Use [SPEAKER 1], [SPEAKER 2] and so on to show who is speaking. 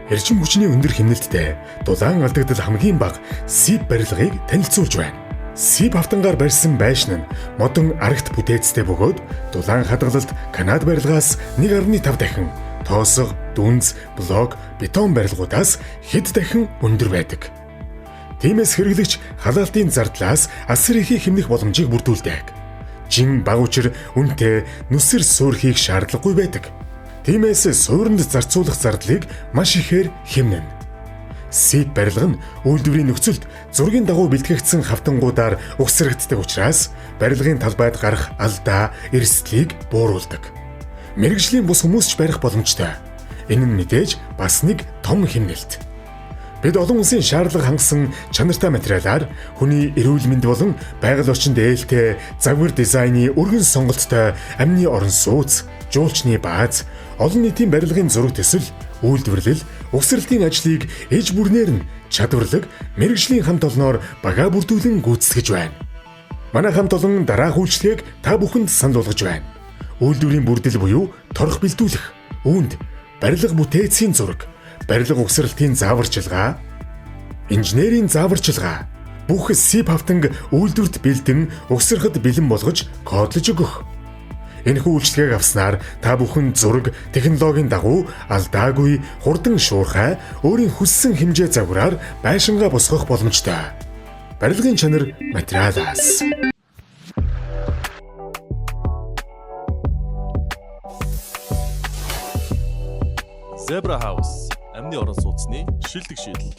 [SPEAKER 1] эрчим хүчний өндөр хэмнэлттэй дулаан алдагдал хамгийн бага сип барилгыг танилцуулж байна. Сип автангаар барьсан байшин нь модон арагт бүтээцтэй бөгөөд дулаан хадгалалт Канад барилгаас 1.5 дахин тоосго, дүнз, блок, бетон барилгуудаас хэд дахин өндөр байдаг. Тиймээс хэрэглэгч халаалтын зардлаас асар ихийг хэмнэх боломжийг бүрдүүлдэг. Жин баг учир үнэтэй нүсэр суурхийг шаардлагагүй байдаг. Тиймээс суурьнд зарцуулах зардлыг маш ихээр хэмнэнэ. Сип барилга нь үйлдвэрийн нөхцөлд зургийн дагуу бэлтгэгдсэн хавтангуудаар угсрагддаг учраас барилгын талбайд гарах алдаа, эрсдлийг бууруулдаг. Мэргэжлийн бус хүмүүс ч барих боломжтой. Энэ нь мэдээж бас нэг том хэмнэлт. Бид олон улсын шаардлага хангасан чанартай материалаар хүний эрүүл мэнд болон байгаль орчинд ээлтэй загвар дизайны өргөн сонголттой амны орон сууц, жуулчны бааз, олон нийтийн барилгын зураг төсөл, үйлдвэрлэл, угсралтын ажлыг ээж бүрнээр нь чадварлаг мэргэжлийн хамт олноор багаа бүрдүүлэн гүйцэтгэж байна. Манай хамт олон дараах үйлчлэгийг та бүхэнд санал болгож байна. Үйлдвэрийн бүрдэл буюу торох бэлдүүлэх, үүнд барилга бүтээцийн зураг, барилга угсралтын зааварчилгаа, инженерийн зааварчилгаа, бүх сип хавтанг үйлдвэрт бэлдэн угсрахад бэлэн болгож кодлож өгөх. Энэхүү үйлчлэгийг авснаар та бүхэн зураг, технологийн дагуу алдаагүй, хурдан шуурхай, өөрийн хүссэн хэмжээ загвараар байшингаа босгох боломжтой. Барилгын чанар материалаас.
[SPEAKER 2] Zebra House, амны орон сууцны шилдэг шийдэл.